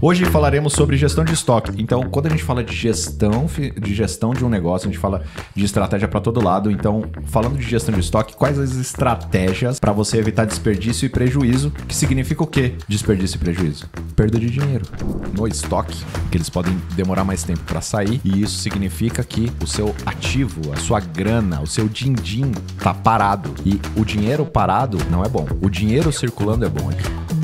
Hoje falaremos sobre gestão de estoque. Então, quando a gente fala de gestão de um negócio, a gente fala de estratégia para todo lado. Então, falando de gestão de estoque, quais as estratégias para você evitar desperdício e prejuízo? Que significa o quê? Desperdício e prejuízo? Perda de dinheiro no estoque, que eles podem demorar mais tempo para sair, e isso significa que o seu ativo, a sua grana, o seu din-din tá parado. E o dinheiro parado não é bom. O dinheiro circulando é bom.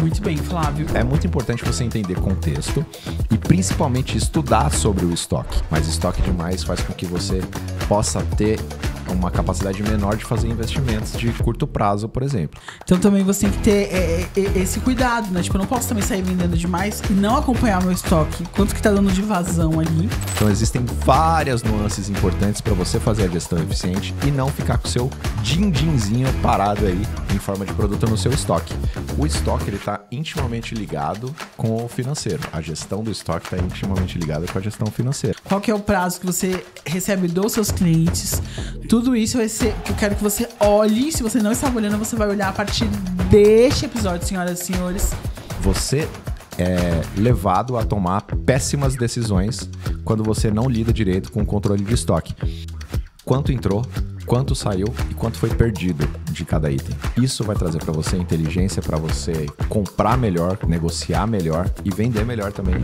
Muito bem, Flávio. É muito importante você entender contexto e principalmente estudar sobre o estoque. Mas estoque demais faz com que você possa ter uma capacidade menor de fazer investimentos de curto prazo, por exemplo. Então também você tem que ter esse cuidado, né? Tipo, eu não posso também sair vendendo demais e não acompanhar meu estoque. Quanto que tá dando de vazão ali. Então existem várias nuances importantes para você fazer a gestão eficiente e não ficar com o seu din-dinzinho parado aí em forma de produto no seu estoque. O estoque, ele tá intimamente ligado com o financeiro. A gestão do estoque está intimamente ligada com a gestão financeira. Qual que é o prazo que você recebe dos seus clientes? Tudo isso vai ser que eu quero que você olhe. Se você não está olhando, você vai olhar a partir deste episódio, senhoras e senhores. Você é levado a tomar péssimas decisões quando você não lida direito com o controle de estoque. Quanto entrou, quanto saiu e quanto foi perdido de cada item. Isso vai trazer para você inteligência para você comprar melhor, negociar melhor e vender melhor também.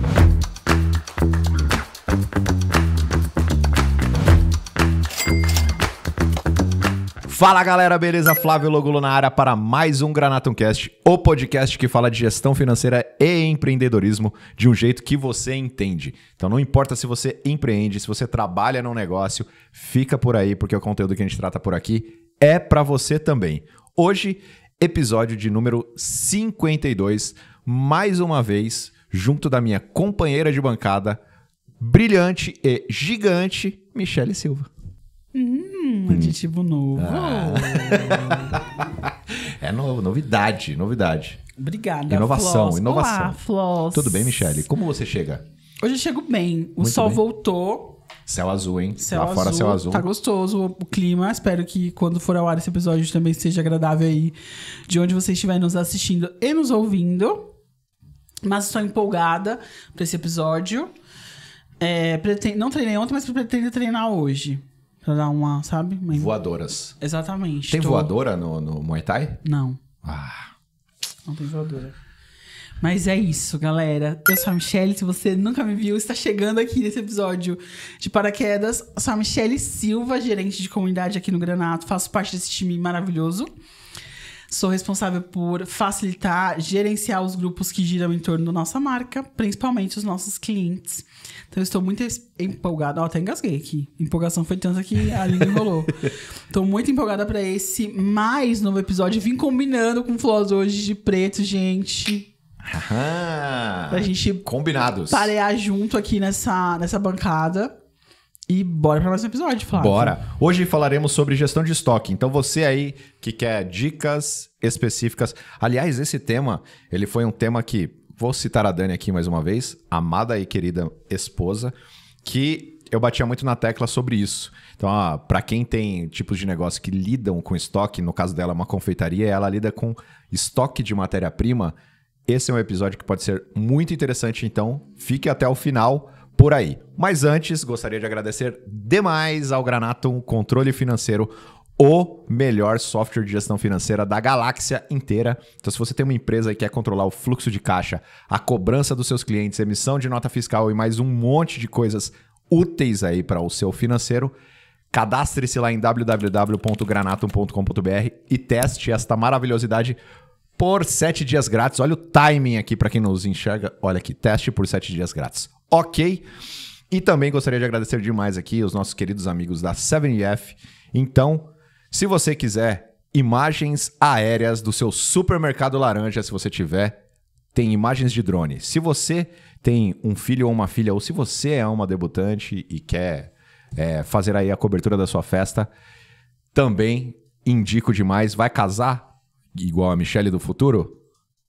Fala galera, beleza? Flávio Logulo na área para mais um GranatoonCast, o podcast que fala de gestão financeira e empreendedorismo de um jeito que você entende. Então não importa se você empreende, se você trabalha num negócio, fica por aí porque o conteúdo que a gente trata por aqui é para você também. Hoje, episódio de número 52, mais uma vez, junto da minha companheira de bancada, brilhante e gigante, Michele Silva. Aditivo novo. É novo, novidade. Obrigada, Inovação. Olá, Floss. Tudo bem, Michele? Como você chega? Hoje eu chego bem. O Muito sol bem. Voltou. Céu azul, hein? Céu Lá azul. fora, céu azul. Tá gostoso o clima. Espero que quando for ao ar esse episódio também seja agradável aí de onde você estiver nos assistindo e nos ouvindo. Mas estou empolgada pra esse episódio. Não treinei ontem, mas pretendo treinar hoje. Pra dar uma, sabe? Voadoras. Exatamente. Tem voadora no Muay Thai? Não. Não tem voadora. Mas é isso, galera. Eu sou a Michele. Se você nunca me viu, está chegando aqui nesse episódio de paraquedas. Eu sou a Michele Silva, gerente de comunidade aqui no Granato. Faço parte desse time maravilhoso. Sou responsável por facilitar, gerenciar os grupos que giram em torno da nossa marca, principalmente os nossos clientes. Então, eu estou muito empolgada. Até engasguei aqui. A empolgação foi tanta que a língua enrolou. Estou muito empolgada para esse mais novo episódio. Vim combinando com o Floss hoje de preto, gente. Pra gente combinados. Parear junto aqui nessa bancada. E bora para mais um episódio, Flávio. Bora. Hoje falaremos sobre gestão de estoque. Então você aí que quer dicas específicas. Aliás, esse tema, ele foi um tema que... Vou citar a Dani aqui mais uma vez, amada e querida esposa, que eu batia muito na tecla sobre isso. Então, para quem tem tipos de negócio que lidam com estoque, no caso dela, uma confeitaria, ela lida com estoque de matéria-prima. Esse é um episódio que pode ser muito interessante, então fique até o final por aí. Mas antes, gostaria de agradecer demais ao Granaton Controle Financeiro, o melhor software de gestão financeira da galáxia inteira. Então, se você tem uma empresa e quer controlar o fluxo de caixa, a cobrança dos seus clientes, emissão de nota fiscal e mais um monte de coisas úteis aí para o seu financeiro, cadastre-se lá em www.granatum.com.br e teste esta maravilhosidade por 7 dias grátis. Olha o timing aqui para quem nos enxerga. Olha aqui, teste por 7 dias grátis. Ok? E também gostaria de agradecer demais aqui os nossos queridos amigos da 7UF. Então... se você quiser imagens aéreas do seu supermercado laranja, se você tiver, tem imagens de drone. Se você tem um filho ou uma filha, ou se você é uma debutante e quer fazer aí a cobertura da sua festa, também indico demais. Vai casar igual a Michele do futuro?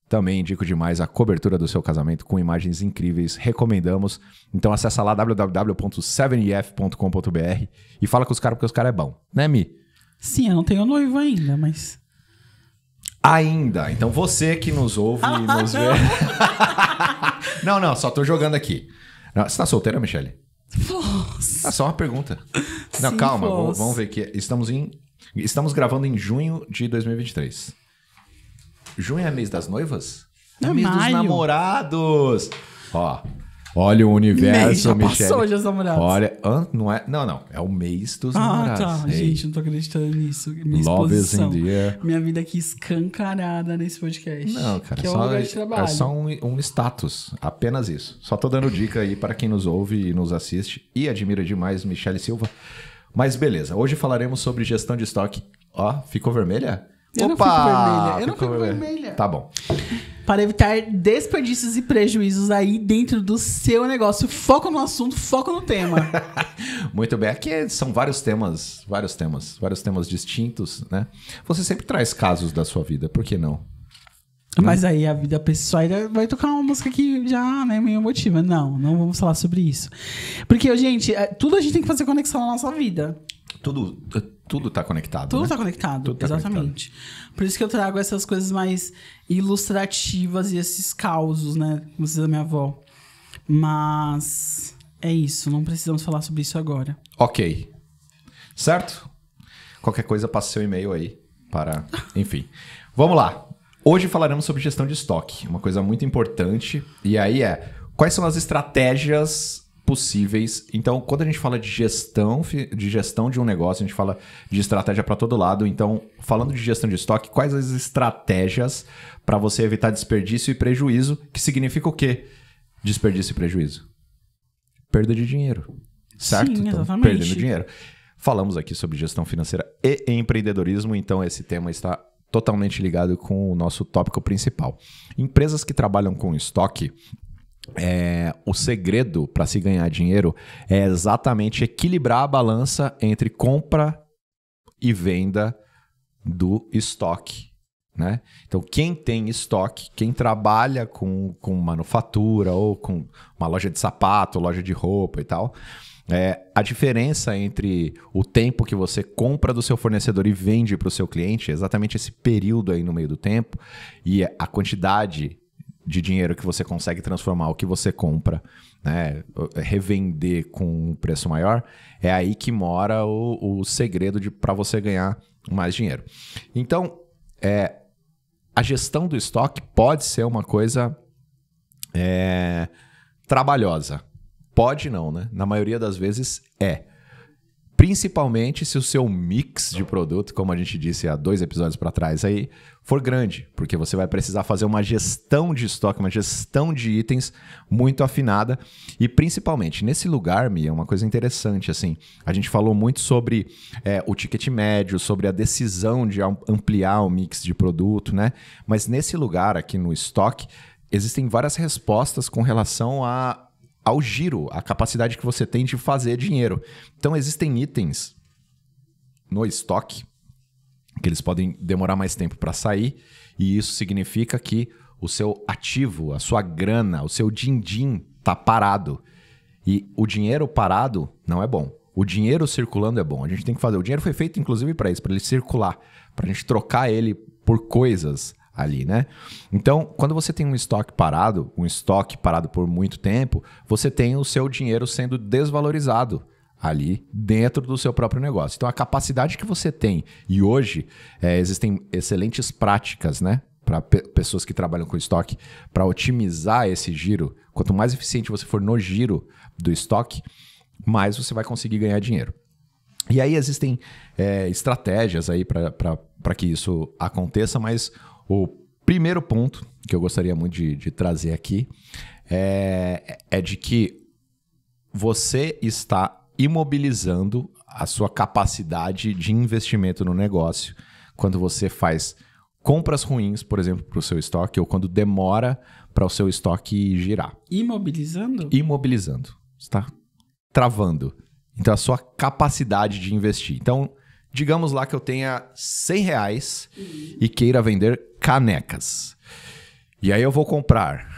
Também indico demais a cobertura do seu casamento com imagens incríveis. Recomendamos. Então acessa lá www.7ef.com.br e fala com os caras, porque os caras é bom. Né, Mi? Sim, eu não tenho noivo ainda, mas... Ainda. Então você que nos ouve e nos vê... Não, só tô jogando aqui. Não, você tá solteira, Michele? Nossa. Só uma pergunta. Não, Sim, calma, Foz. vamos ver aqui. Estamos gravando em junho de 2023. Junho é mês das noivas? É mês dos maio. namorados. Ó, olha o universo, Já Michele. passou, já os namorados. Olha, não, é o mês dos namorados. Tá. Ei, Gente, não tô acreditando nisso. Minha Love is exposição. in the air. Minha vida aqui escancarada nesse podcast. Não, cara, que é um lugar de trabalho. é só um status, apenas isso. Só tô dando dica aí para quem nos ouve e nos assiste e admira demais Michele Silva. Mas beleza, hoje falaremos sobre gestão de estoque. Ó, ficou vermelha? Eu não fico vermelha. Eu não fico vermelha. Tá bom. Para evitar desperdícios e prejuízos aí dentro do seu negócio. Foco no assunto, foco no tema. Muito bem, aqui são vários temas distintos, né? Você sempre traz casos da sua vida, por que não? Mas aí a vida pessoal vai tocar uma música que já, né, meio emotiva. Não vamos falar sobre isso. Porque, gente, tudo a gente tem que fazer conexão na nossa vida. Tudo tá conectado, Tudo né? tá conectado, Tudo tá exatamente. Por isso que eu trago essas coisas mais ilustrativas e esses causos, né? Como diz a minha avó. Mas é isso, não precisamos falar sobre isso agora. Ok. Certo? Qualquer coisa, passe seu e-mail aí para... Enfim. Vamos lá. Hoje falaremos sobre gestão de estoque. Uma coisa muito importante. E aí quais são as estratégias possíveis? Então, quando a gente fala de gestão de um negócio, a gente fala de estratégia para todo lado. Então, falando de gestão de estoque, quais as estratégias para você evitar desperdício e prejuízo? Que significa o quê? Desperdício e prejuízo. Perda de dinheiro. Certo? Sim, então, exatamente. perdendo dinheiro. Falamos aqui sobre gestão financeira e empreendedorismo, então esse tema está totalmente ligado com o nosso tópico principal. Empresas que trabalham com estoque, o segredo para se ganhar dinheiro é exatamente equilibrar a balança entre compra e venda do estoque, né? Então, quem tem estoque, quem trabalha com manufatura ou com uma loja de sapato, loja de roupa e tal, a diferença entre o tempo que você compra do seu fornecedor e vende para o seu cliente, exatamente esse período aí no meio do tempo, e a quantidade de dinheiro que você consegue transformar o que você compra, né, revender com um preço maior, é aí que mora o segredo para você ganhar mais dinheiro. Então, a gestão do estoque pode ser uma coisa trabalhosa. Pode não, né? Na maioria das vezes Principalmente se o seu mix de produto, como a gente disse há 2 episódios para trás, aí for grande, porque você vai precisar fazer uma gestão de estoque, uma gestão de itens muito afinada. E principalmente nesse lugar, Mia, é uma coisa interessante, assim, a gente falou muito sobre o ticket médio, sobre a decisão de ampliar o mix de produto, né? Mas nesse lugar aqui no estoque, existem várias respostas com relação ao giro, a capacidade que você tem de fazer dinheiro. Então, existem itens no estoque que eles podem demorar mais tempo para sair, e isso significa que o seu ativo, a sua grana, o seu din-din está parado. E o dinheiro parado não é bom. O dinheiro circulando é bom. A gente tem que fazer. O dinheiro foi feito, inclusive, para isso, para ele circular, para a gente trocar ele por coisas ali, né? Então, quando você tem um estoque parado por muito tempo, você tem o seu dinheiro sendo desvalorizado ali dentro do seu próprio negócio. Então, a capacidade que você tem, e hoje existem excelentes práticas, né, para pessoas que trabalham com estoque, para otimizar esse giro. Quanto mais eficiente você for no giro do estoque, mais você vai conseguir ganhar dinheiro. E aí existem estratégias aí para que isso aconteça, mas o primeiro ponto que eu gostaria muito de trazer aqui é de que você está imobilizando a sua capacidade de investimento no negócio quando você faz compras ruins, por exemplo, para o seu estoque, ou quando demora para o seu estoque girar. Imobilizando? Imobilizando. Você está travando. Então, a sua capacidade de investir. Então, digamos lá que eu tenha R$100 e queira vender canecas. E aí eu vou comprar.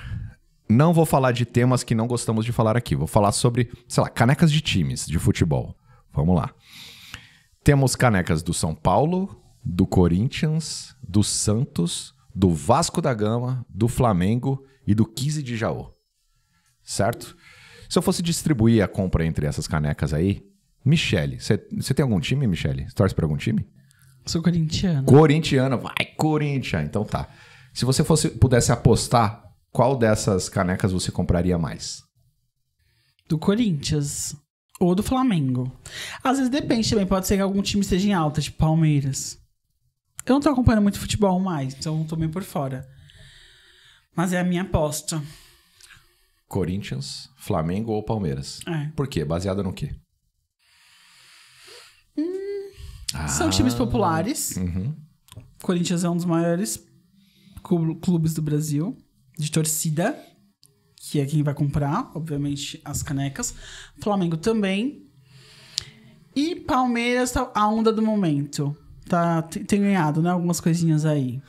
Não vou falar de temas que não gostamos de falar aqui. Vou falar sobre, sei lá, canecas de times de futebol. Vamos lá. Temos canecas do São Paulo, do Corinthians, do Santos, do Vasco da Gama, do Flamengo e do 15 de Jaú. certo? Se eu fosse distribuir a compra entre essas canecas aí, Michele, você tem algum time, Michele? Você torce pra algum time? Sou corintiana. Corintiana, vai Corinthians. Então tá. Se você pudesse apostar, qual dessas canecas você compraria mais? Do Corinthians. Ou do Flamengo. Às vezes depende também. Pode ser que algum time esteja em alta, tipo Palmeiras. Eu não tô acompanhando muito futebol mais, então tô bem por fora. Mas é a minha aposta. Corinthians, Flamengo ou Palmeiras? É. Por quê? Baseada no quê? São times populares. Uhum. Corinthians é um dos maiores clubes do Brasil. De torcida. Que é quem vai comprar, obviamente, as canecas. Flamengo também. E Palmeiras tá a onda do momento. Tem ganhado, né? Algumas coisinhas aí.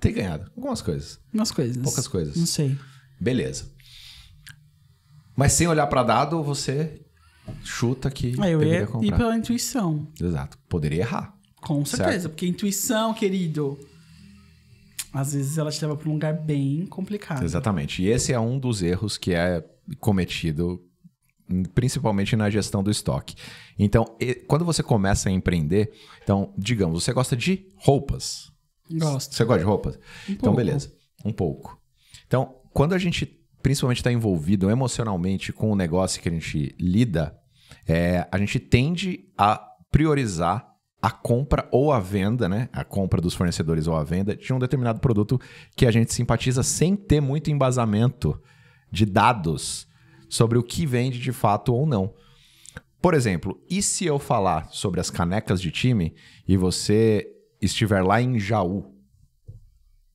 Tem ganhado. Algumas coisas. Umas coisas. Poucas coisas. Não sei. Beleza. Mas sem olhar pra dado, você chuta que Eu deveria ia comprar. ir pela intuição. Exato. Poderia errar. Com certeza. Certo. Porque intuição, querido... Às vezes ela te leva pra um lugar bem complicado. Exatamente. E esse é um dos erros que é cometido principalmente na gestão do estoque. Então, quando você começa a empreender, então, digamos, você gosta de roupas. Gosto. Você gosta de roupas? Então, beleza. Um pouco. Então, quando a gente principalmente está envolvido emocionalmente com o negócio que a gente lida, a gente tende a priorizar a compra ou a venda, né? A compra dos fornecedores ou a venda de um determinado produto que a gente simpatiza sem ter muito embasamento de dados sobre o que vende de fato ou não. Por exemplo, e se eu falar sobre as canecas de time e você estiver lá em Jaú?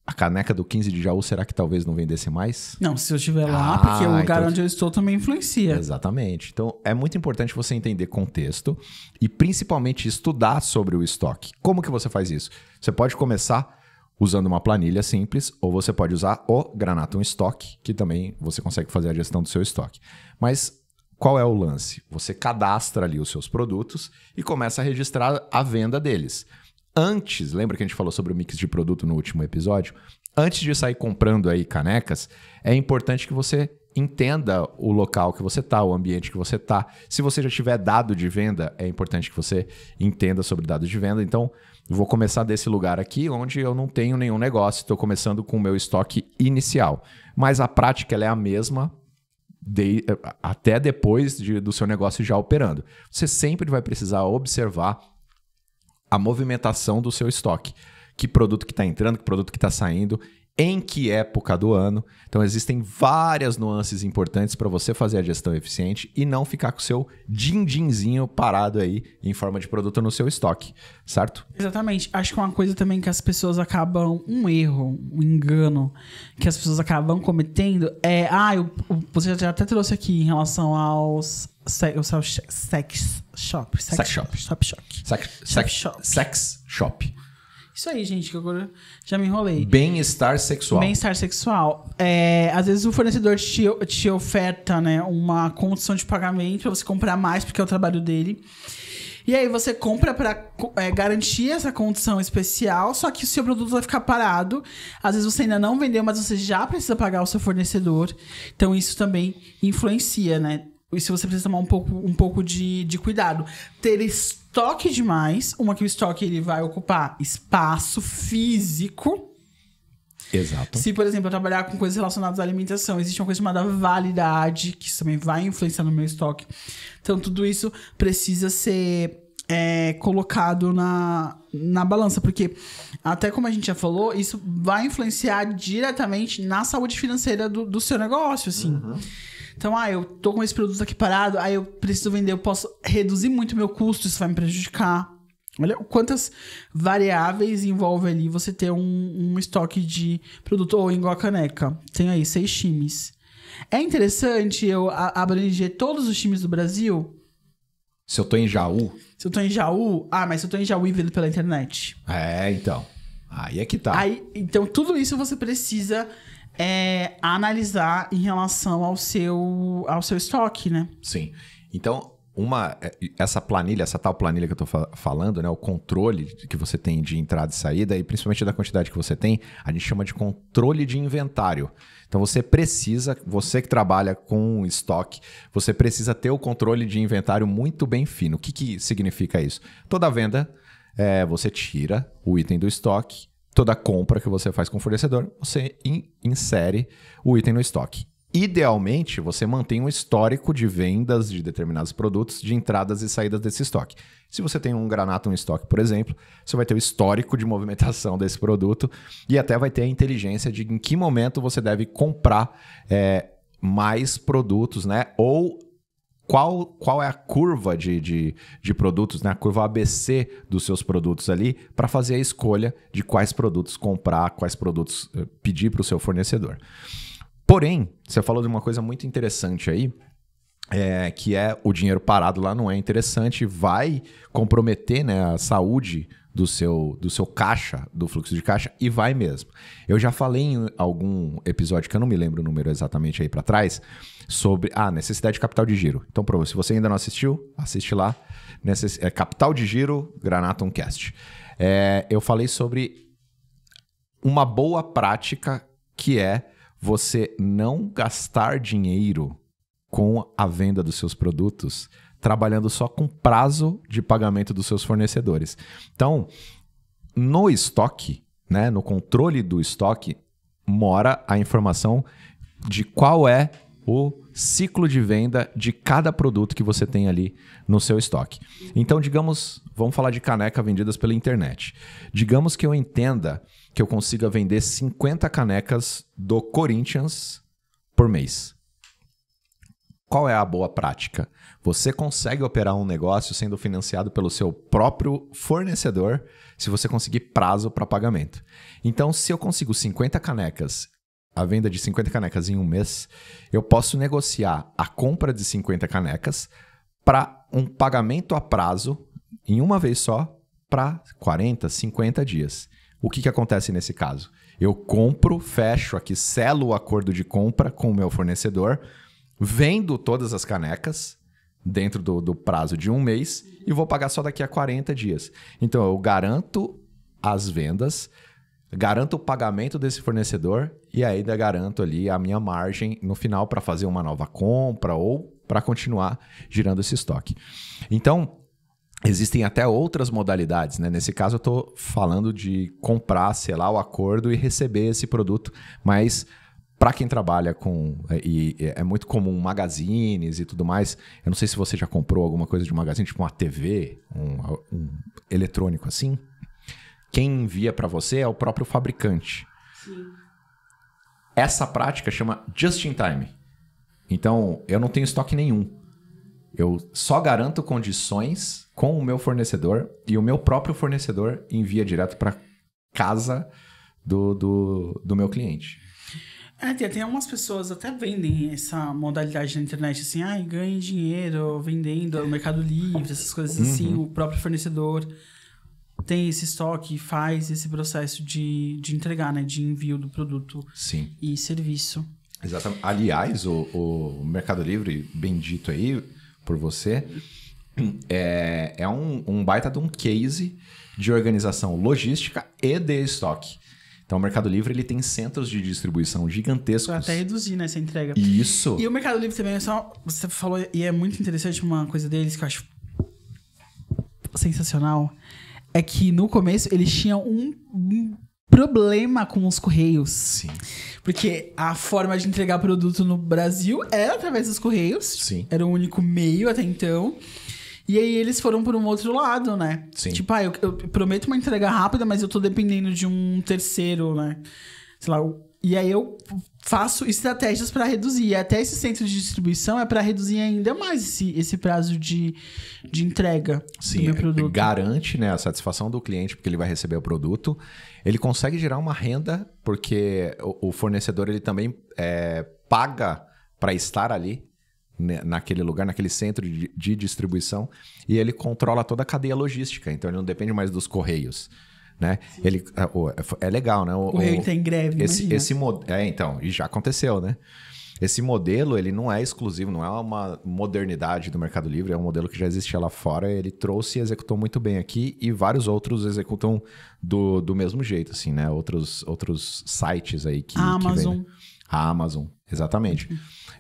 A caneca do 15 de Jaú, será que talvez não vendesse mais? Não, se eu estiver lá, porque o lugar então... onde eu estou também influencia. Exatamente. Então, é muito importante você entender contexto e principalmente estudar sobre o estoque. Como que você faz isso? Você pode começar usando uma planilha simples ou você pode usar o Granatum Stock, que também você consegue fazer a gestão do seu estoque. Mas qual é o lance? Você cadastra ali os seus produtos e começa a registrar a venda deles. Antes, lembra que a gente falou sobre o mix de produto no último episódio? Antes de sair comprando aí canecas, é importante que você entenda o local que você está, o ambiente que você está. Se você já tiver dado de venda, é importante que você entenda sobre dados de venda. Então, eu vou começar desse lugar aqui, onde eu não tenho nenhum negócio, estou começando com o meu estoque inicial. Mas a prática ela é a mesma até depois do seu negócio já operando. Você sempre vai precisar observar a movimentação do seu estoque. Que produto que está entrando, que produto que está saindo, em que época do ano. Então, existem várias nuances importantes para você fazer a gestão eficiente e não ficar com o seu din-dinzinho parado aí em forma de produto no seu estoque, certo? Exatamente. Acho que uma coisa também que as pessoas acabam... Um erro, um engano que as pessoas acabam cometendo é... você já até trouxe aqui em relação aos... Sex shop. Isso aí, gente, que agora já me enrolei. Bem-estar sexual. Bem-estar sexual. Às vezes o fornecedor te oferta, né, uma condição de pagamento pra você comprar mais, porque é o trabalho dele. E aí você compra pra garantir essa condição especial, só que o seu produto vai ficar parado. Às vezes você ainda não vendeu, mas você já precisa pagar o seu fornecedor. Então isso também influencia, né? Isso você precisa tomar um pouco de cuidado. Ter estoque demais. Que o estoque ele vai ocupar espaço físico. Exato. Se, por exemplo, eu trabalhar com coisas relacionadas à alimentação, existe uma coisa chamada validade, que isso também vai influenciar no meu estoque. Então, tudo isso precisa ser colocado na balança. Porque, até como a gente já falou, isso vai influenciar diretamente na saúde financeira do seu negócio, assim. Uhum. Então, eu tô com esse produto aqui parado, aí eu preciso vender, eu posso reduzir muito meu custo, isso vai me prejudicar. Olha quantas variáveis envolve ali você ter um estoque de produto, ou igual a caneca. Tem aí 6 times. É interessante eu abranger todos os times do Brasil? Se eu tô em Jaú? Se eu tô em Jaú? Mas se eu tô em Jaú e vendo pela internet. Então. Aí é que tá. Então, tudo isso você precisa... analisar em relação ao seu estoque, né? Sim. Então, essa planilha, essa tal planilha que eu tô falando, né? O controle que você tem de entrada e saída, e principalmente da quantidade que você tem, a gente chama de controle de inventário. Então você que trabalha com estoque, você precisa ter o controle de inventário muito bem fino. O que significa isso? Toda venda, você tira o item do estoque, toda compra que você faz com o fornecedor, você insere o item no estoque. Idealmente, você mantém um histórico de vendas de determinados produtos, de entradas e saídas desse estoque. Se você tem um granato em estoque, por exemplo, você vai ter o histórico de movimentação desse produto e até vai ter a inteligência de em que momento você deve comprar mais produtos, né? Ou qual é a curva de produtos, né? A curva ABC dos seus produtos ali, para fazer a escolha de quais produtos comprar, quais produtos pedir para o seu fornecedor. Porém, você falou de uma coisa muito interessante aí, que é o dinheiro parado lá não é interessante, vai comprometer, né, a saúde do seu caixa, do fluxo de caixa, e vai mesmo. Eu já falei em algum episódio, que eu não me lembro o número exatamente aí para trás, sobre a necessidade de capital de giro. Então, se você ainda não assistiu, assiste lá. Capital de giro, Granatum Cast. Eu falei sobre uma boa prática que é você não gastar dinheiro com a venda dos seus produtos, trabalhando só com prazo de pagamento dos seus fornecedores. Então, no estoque, né, no controle do estoque, mora a informação de qual é o ciclo de venda de cada produto que você tem ali no seu estoque. Então, vamos falar de caneca vendidas pela internet. Digamos que eu entenda que eu consiga vender 50 canecas do Corinthians por mês. Qual é a boa prática? Você consegue operar um negócio sendo financiado pelo seu próprio fornecedor se você conseguir prazo para pagamento. Então, se eu consigo 50 canecas, a venda de 50 canecas em um mês, eu posso negociar a compra de 50 canecas para um pagamento a prazo em uma vez só para 40, 50 dias. O que acontece nesse caso? Eu compro, fecho aqui, selo o acordo de compra com o meu fornecedor, vendo todas as canecas dentro do prazo de um mês e vou pagar só daqui a 40 dias. Então, eu garanto as vendas, garanto o pagamento desse fornecedor e ainda garanto ali a minha margem no final para fazer uma nova compra ou para continuar girando esse estoque. Então, existem até outras modalidades, né? Nesse caso, eu estou falando de comprar, selar o acordo e receber esse produto, mas para quem trabalha com... E é muito comum magazines e tudo mais. Eu não sei se você já comprou alguma coisa de magazine, tipo uma TV, um eletrônico assim. Quem envia para você é o próprio fabricante. Sim. Essa prática chama just in time. Então, eu não tenho estoque nenhum. Eu só garanto condições com o meu fornecedor e o meu próprio fornecedor envia direto para casa do meu cliente. Tem algumas pessoas até vendem essa modalidade na internet, assim, ganhe dinheiro vendendo no Mercado Livre, essas coisas assim, o próprio fornecedor tem esse estoque, faz esse processo de entregar, né, de envio do produto. Sim. E serviço. Exatamente. Aliás, o Mercado Livre, bendito aí por você, é um baita de um case de organização logística e de estoque. Então, o Mercado Livre ele tem centros de distribuição gigantescos. Pra até reduzir, né, essa entrega. Isso. E o Mercado Livre também, você falou, e é muito interessante uma coisa deles que eu acho sensacional, é que no começo eles tinham um problema com os correios. Sim. Porque a forma de entregar produto no Brasil era através dos correios. Sim. Era o único meio até então. E aí eles foram por um outro lado, né? Sim. Tipo, eu prometo uma entrega rápida, mas eu tô dependendo de um terceiro, né? Sei lá. E aí eu faço estratégias para reduzir. E até esse centro de distribuição é para reduzir ainda mais esse prazo de entrega do meu produto. Garante, né, a satisfação do cliente, porque ele vai receber o produto. Ele consegue gerar uma renda, porque o fornecedor ele também paga para estar ali, naquele lugar, naquele centro de distribuição, e ele controla toda a cadeia logística, então ele não depende mais dos correios, né? Ele, é legal, né? O correio está em greve, então, e já aconteceu, né? esse modelo, ele não é exclusivo, não é uma modernidade do Mercado Livre, é um modelo que já existia lá fora, ele trouxe e executou muito bem aqui, e vários outros executam do mesmo jeito, assim, né? Outros sites aí que... A Amazon. Que vem, né? A Amazon, exatamente.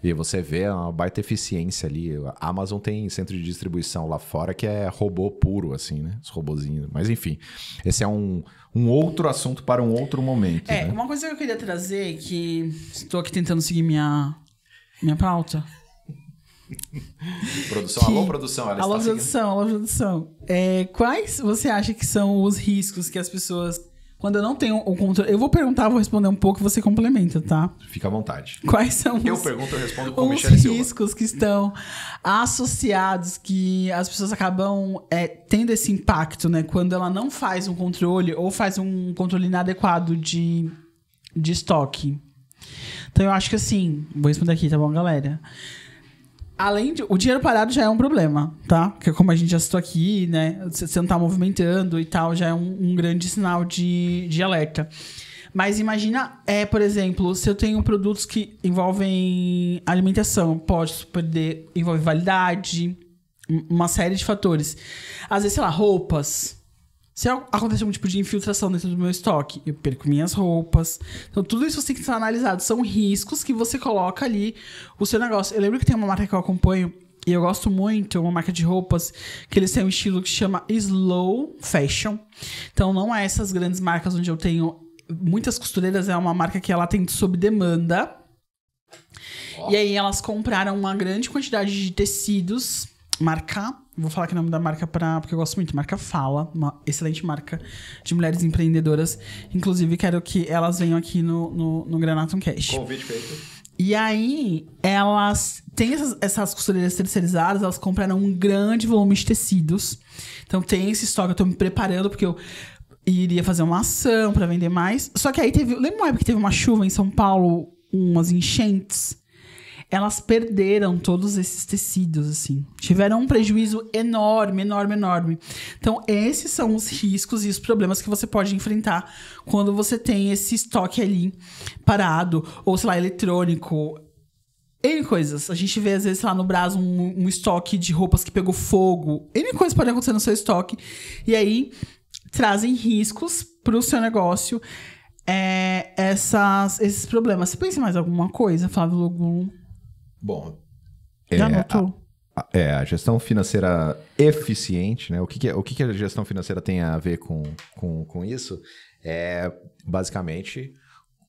E você vê uma baita eficiência ali. A Amazon tem centro de distribuição lá fora que é robô puro, assim, né? Os robozinhos. Mas, enfim, esse é um outro assunto para um outro momento. Né? Uma coisa que eu queria trazer, que estou aqui tentando seguir minha pauta. Produção, alô, produção. Ela alô, está produção, alô, produção. Quais você acha que são os riscos que as pessoas... Quando eu não tenho o controle... Eu vou perguntar, vou responder um pouco e você complementa, tá? Fica à vontade. Quais são eu pergunto, eu respondo com os Michele Silva. riscos que estão associados, que as pessoas acabam tendo esse impacto, né? Quando ela não faz um controle ou faz um controle inadequado de estoque. Então, eu acho que assim... Vou responder aqui, tá bom, galera? Além de... O dinheiro parado já é um problema, tá? Porque como a gente já citou aqui, né? Você não tá movimentando e tal, já é um grande sinal de alerta. Mas imagina, por exemplo, se eu tenho produtos que envolvem alimentação, pode perder, envolve validade, uma série de fatores. Às vezes, sei lá, roupas. Se acontecer um tipo de infiltração dentro do meu estoque, eu perco minhas roupas. Então, tudo isso tem que ser analisado. São riscos que você coloca ali o seu negócio. Eu lembro que tem uma marca que eu acompanho e eu gosto muito, uma marca de roupas, que eles têm um estilo que chama Slow Fashion. Então, não é essas grandes marcas onde eu tenho muitas costureiras, é uma marca que ela tem sob demanda. E aí, elas compraram uma grande quantidade de tecidos, vou falar aqui o nome da marca porque eu gosto muito. Marca Fala, uma excelente marca de mulheres empreendedoras. Inclusive, quero que elas venham aqui no Granatum Cash. Convite feito. E aí, elas têm essas costureiras terceirizadas, elas compraram um grande volume de tecidos. Então, tem esse estoque, eu tô me preparando, porque eu iria fazer uma ação pra vender mais. Só que aí lembra uma época que teve uma chuva em São Paulo, umas enchentes? Elas perderam todos esses tecidos, assim. Tiveram um prejuízo enorme, enorme, enorme. Então, esses são os riscos e os problemas que você pode enfrentar quando você tem esse estoque ali parado, ou, sei lá, eletrônico. N coisas. A gente vê, às vezes, lá no Brás, um estoque de roupas que pegou fogo. N coisas podem acontecer no seu estoque. E aí, trazem riscos pro seu negócio esses problemas. Você pensa em mais alguma coisa, Flávio Logum? Bom, já notou? A gestão financeira eficiente, né? O que a gestão financeira tem a ver com isso? É basicamente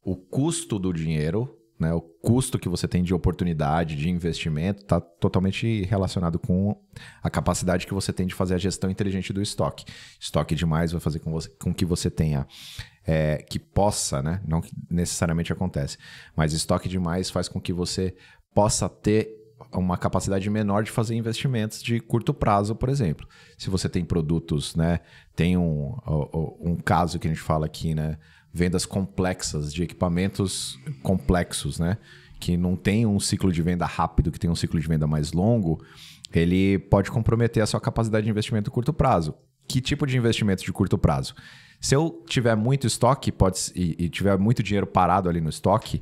o custo do dinheiro, né? O custo que você tem de oportunidade, de investimento, está totalmente relacionado com a capacidade que você tem de fazer a gestão inteligente do estoque. Estoque demais vai fazer com que você tenha... que possa, né? Não que necessariamente acontece, mas estoque demais faz com que você possa ter uma capacidade menor de fazer investimentos de curto prazo, por exemplo. Se você tem produtos, né? Tem um caso que a gente fala aqui, né? Vendas complexas, de equipamentos complexos, né? Que não tem um ciclo de venda rápido, que tem um ciclo de venda mais longo, ele pode comprometer a sua capacidade de investimento de curto prazo. Que tipo de investimento de curto prazo? Se eu tiver muito estoque e tiver muito dinheiro parado ali no estoque,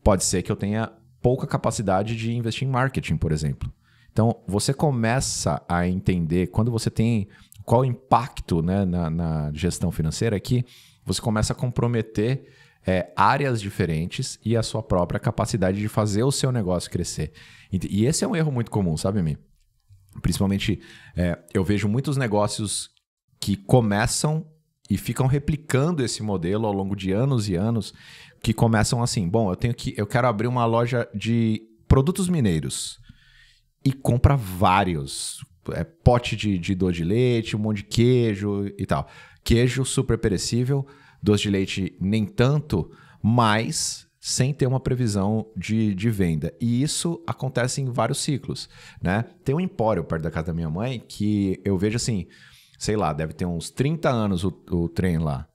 pode ser que eu tenha pouca capacidade de investir em marketing, por exemplo. Então, você começa a entender, quando você tem qual o impacto, né, na gestão financeira aqui, você começa a comprometer áreas diferentes e a sua própria capacidade de fazer o seu negócio crescer. E esse é um erro muito comum, sabe, Mi? Principalmente, eu vejo muitos negócios que começam e ficam replicando esse modelo ao longo de anos e anos, que começam assim, bom, eu quero abrir uma loja de produtos mineiros e compra vários, pote de doce de leite, um monte de queijo e tal. Queijo super perecível, doce de leite nem tanto, mas sem ter uma previsão de venda. E isso acontece em vários ciclos, né? Tem um empório perto da casa da minha mãe que eu vejo assim, sei lá, deve ter uns 30 anos o trem lá.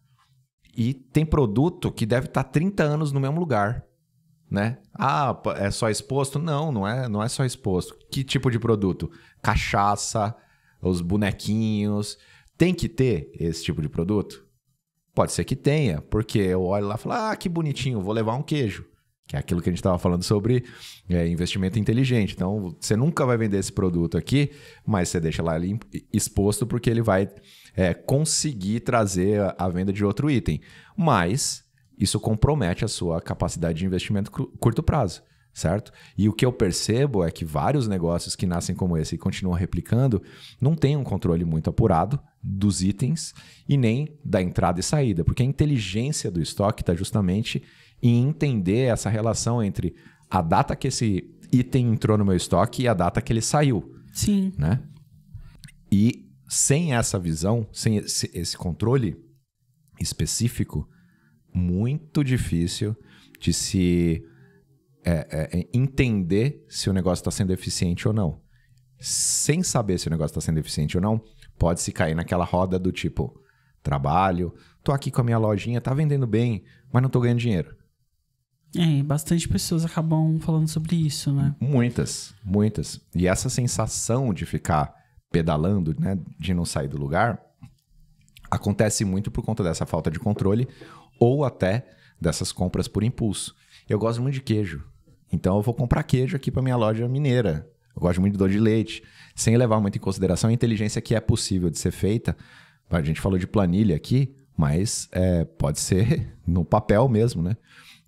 E tem produto que deve estar 30 anos no mesmo lugar, né? Ah, é só exposto? Não é só exposto. Que tipo de produto? Cachaça, os bonequinhos. Tem que ter esse tipo de produto? Pode ser que tenha, porque eu olho lá e falo, que bonitinho, vou levar um queijo. Que é aquilo que a gente estava falando sobre investimento inteligente. Então, você nunca vai vender esse produto aqui, mas você deixa lá ali exposto porque ele vai conseguir trazer a venda de outro item. Mas isso compromete a sua capacidade de investimento curto prazo, certo? E o que eu percebo é que vários negócios que nascem como esse e continuam replicando não têm um controle muito apurado dos itens e nem da entrada e saída, porque a inteligência do estoque está justamente em entender essa relação entre a data que esse item entrou no meu estoque e a data que ele saiu. Sim. Né? E sem essa visão, sem esse controle específico, muito difícil de se entender se o negócio está sendo eficiente ou não. Sem saber se o negócio está sendo eficiente ou não, pode-se cair naquela roda do tipo, trabalho, tô aqui com a minha lojinha, tá vendendo bem, mas não tô ganhando dinheiro. Bastante pessoas acabam falando sobre isso, né? Muitas. E essa sensação de ficar pedalando, né, de não sair do lugar, acontece muito por conta dessa falta de controle ou até dessas compras por impulso. Eu gosto muito de queijo, então eu vou comprar queijo aqui para minha loja mineira. Eu gosto muito de doce de leite, sem levar muito em consideração a inteligência que é possível de ser feita. A gente falou de planilha aqui, mas pode ser no papel mesmo, né?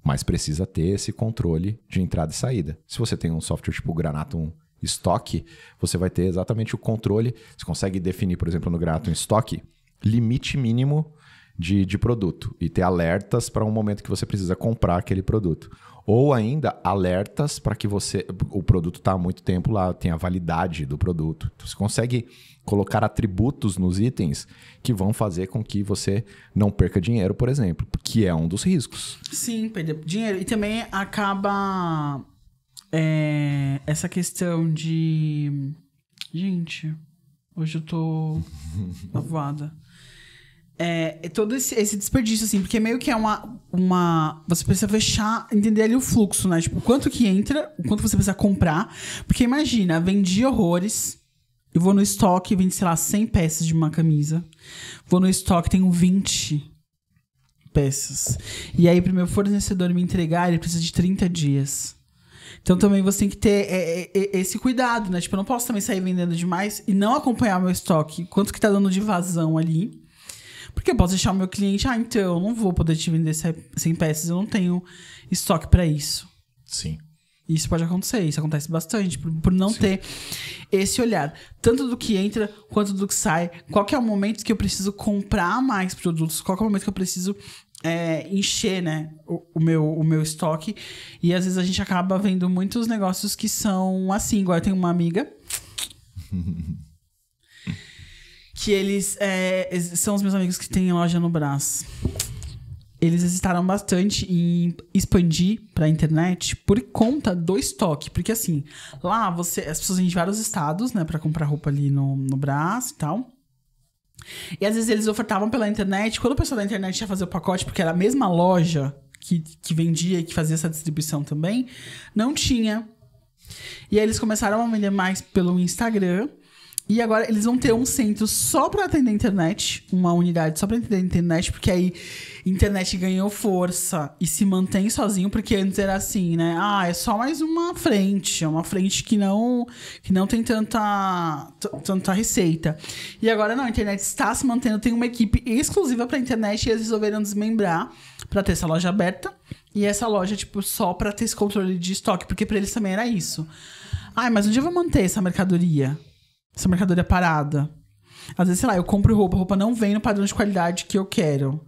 Mas precisa ter esse controle de entrada e saída. Se você tem um software tipo o Granatum Stock, você vai ter exatamente o controle. Você consegue definir, por exemplo, no Granatum Stock, limite mínimo de produto e ter alertas para um momento que você precisa comprar aquele produto. Ou ainda alertas para que o produto está há muito tempo lá, tem a validade do produto. Então, você consegue colocar atributos nos itens que vão fazer com que você não perca dinheiro, por exemplo, que é um dos riscos. Sim, perder dinheiro. E também acaba essa questão de... Gente, hoje eu tô avoada. Todo esse desperdício, assim, porque meio que é uma... Você precisa fechar, entender ali o fluxo, né? Tipo, quanto que entra, o quanto você precisa comprar. Porque imagina, vendi horrores, eu vou no estoque e vendo, sei lá, 100 peças de uma camisa. Vou no estoque, tenho 20 peças. E aí, pro meu fornecedor me entregar, ele precisa de 30 dias. Então, também você tem que ter esse cuidado, né? Tipo, eu não posso também sair vendendo demais e não acompanhar o meu estoque. Quanto que tá dando de vazão ali. Porque eu posso deixar o meu cliente, então, eu não vou poder te vender 100 peças, eu não tenho estoque para isso. Sim. Isso pode acontecer, isso acontece bastante, por não ter esse olhar. Tanto do que entra, quanto do que sai. Qual que é o momento que eu preciso comprar mais produtos? Qual que é o momento que eu preciso encher, né, o meu estoque? E às vezes a gente acaba vendo muitos negócios que são assim. Igual eu tenho uma amiga... que eles são os meus amigos que têm loja no Brás. Eles hesitaram bastante em expandir pra internet por conta do estoque. Porque assim, lá as pessoas vêm de vários estados, né, pra comprar roupa ali no Brás e tal. E às vezes eles ofertavam pela internet. Quando o pessoal da internet ia fazer o pacote, porque era a mesma loja que vendia e que fazia essa distribuição também, não tinha. E aí eles começaram a vender mais pelo Instagram. E agora eles vão ter um centro só pra atender a internet, uma unidade só pra atender a internet, porque aí a internet ganhou força e se mantém sozinho, porque antes era assim, né? É só mais uma frente, é uma frente que não tem tanta receita. E agora não, a internet está se mantendo, tem uma equipe exclusiva pra internet e eles resolveram desmembrar pra ter essa loja aberta e essa loja, tipo, só pra ter esse controle de estoque, porque pra eles também era isso. Mas onde eu vou manter essa mercadoria parada? Às vezes, sei lá, eu compro roupa não vem no padrão de qualidade que eu quero.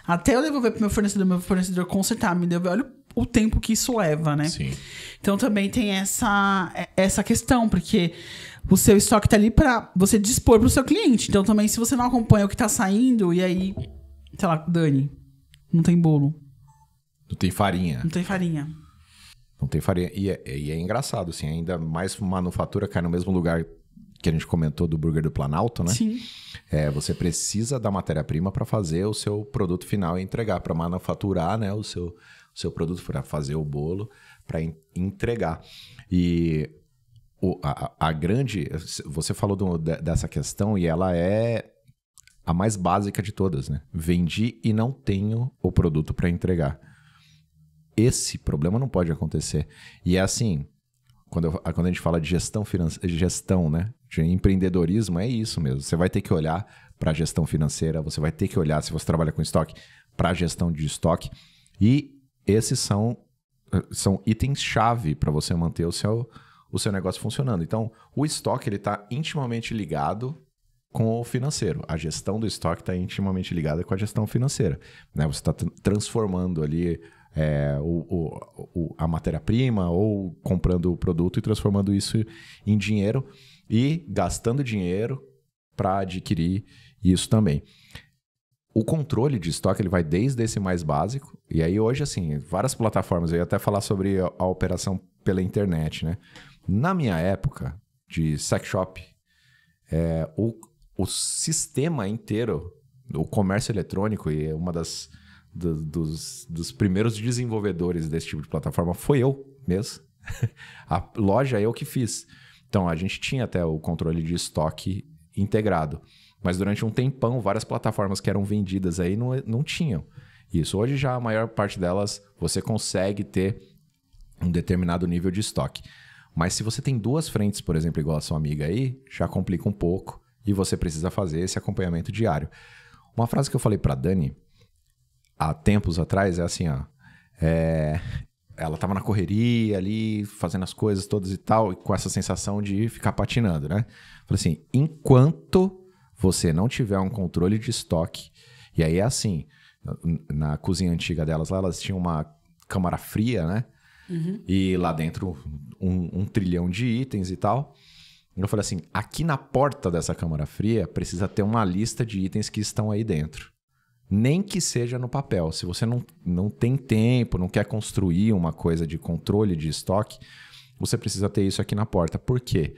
Até eu devolver pro meu fornecedor consertar, me devolver. Olha o tempo que isso leva, né? Sim. Então também tem essa questão, porque o seu estoque tá ali pra você dispor pro seu cliente. Então também, se você não acompanha o que tá saindo, e aí, sei lá, Dani, não tem bolo. Não tem farinha. Não tem farinha. Não tem farinha. E é engraçado, assim, ainda mais manufatura cai no mesmo lugar que a gente comentou do Burger do Planalto, né? Sim. Você precisa da matéria-prima para fazer o seu produto final e entregar, para manufaturar, né, o seu produto, para fazer o bolo, para entregar. E a grande... Você falou dessa questão e ela é a mais básica de todas, né? Vendi e não tenho o produto para entregar. esse problema não pode acontecer. E é assim, quando a gente fala de gestão, né, de empreendedorismo, é isso mesmo. Você vai ter que olhar para a gestão financeira, você vai ter que olhar, se você trabalha com estoque, para a gestão de estoque. E esses são itens-chave para você manter o seu negócio funcionando. Então, o estoque está intimamente ligado com o financeiro. A gestão do estoque está intimamente ligada com a gestão financeira. Né? Você está transformando ali a matéria-prima ou comprando o produto e transformando isso em dinheiro e gastando dinheiro para adquirir isso também. O controle de estoque ele vai desde esse mais básico, e aí hoje, assim, várias plataformas, eu ia até falar sobre a operação pela internet, né? Na minha época de sex shop, o sistema inteiro, o comércio eletrônico, e uma dos primeiros desenvolvedores desse tipo de plataforma foi eu mesmo. A loja eu que fiz. Então, a gente tinha até o controle de estoque integrado. Mas durante um tempão, várias plataformas que eram vendidas aí não tinham isso. Hoje já a maior parte delas, você consegue ter um determinado nível de estoque. Mas se você tem duas frentes, por exemplo, igual a sua amiga aí, já complica um pouco e você precisa fazer esse acompanhamento diário. Uma frase que eu falei para Dani há tempos atrás é assim, ó. Ela estava na correria ali, fazendo as coisas todas e tal, e com essa sensação de ficar patinando, né? Falei assim, enquanto você não tiver um controle de estoque, e aí é assim, na cozinha antiga delas lá, elas tinham uma câmara fria, né? Uhum. E lá dentro um trilhão de itens e tal. Eu falei assim, aqui na porta dessa câmara fria precisa ter uma lista de itens que estão aí dentro. Nem que seja no papel. Se você não tem tempo, não quer construir uma coisa de controle de estoque, você precisa ter isso aqui na porta. Por quê?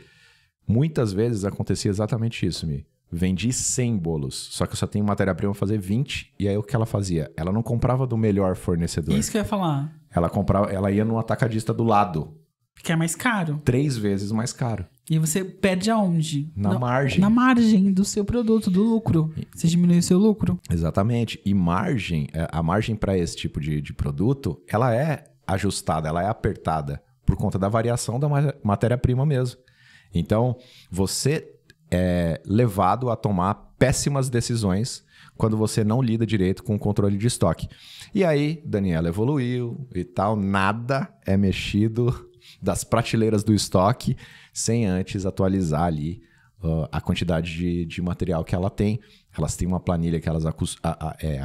Muitas vezes acontecia exatamente isso, Mi. Vendi 100 bolos, só que eu só tenho matéria-prima para fazer 20, e aí o que ela fazia? Ela não comprava do melhor fornecedor. Isso que eu ia falar. Ela ia no atacadista do lado. Que é mais caro. 3 vezes mais caro. E você perde aonde? Na margem. Na margem do seu produto, do lucro. Você diminui o seu lucro. Exatamente. E a margem para esse tipo de produto, ela é ajustada, ela é apertada por conta da variação da matéria-prima mesmo. Então, você é levado a tomar péssimas decisões quando você não lida direito com o controle de estoque. E aí, Daniela evoluiu e tal, nada é mexido das prateleiras do estoque sem antes atualizar ali a quantidade de material que ela tem. Elas têm uma planilha que elas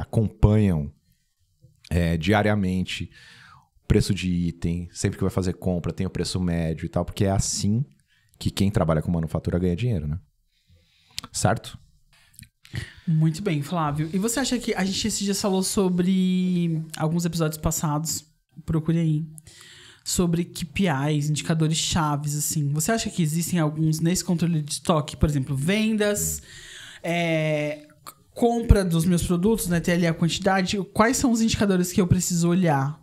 acompanham diariamente, preço de item, sempre que vai fazer compra tem o preço médio e tal, porque é assim que quem trabalha com manufatura ganha dinheiro, né? Certo? Muito bem, Flávio. E você acha que a gente esses dias falou sobre alguns episódios passados, procure aí, sobre KPIs, indicadores chaves, assim. Você acha que existem alguns nesse controle de estoque? Por exemplo, vendas, compra dos meus produtos, né? Ter ali a quantidade. Quais são os indicadores que eu preciso olhar?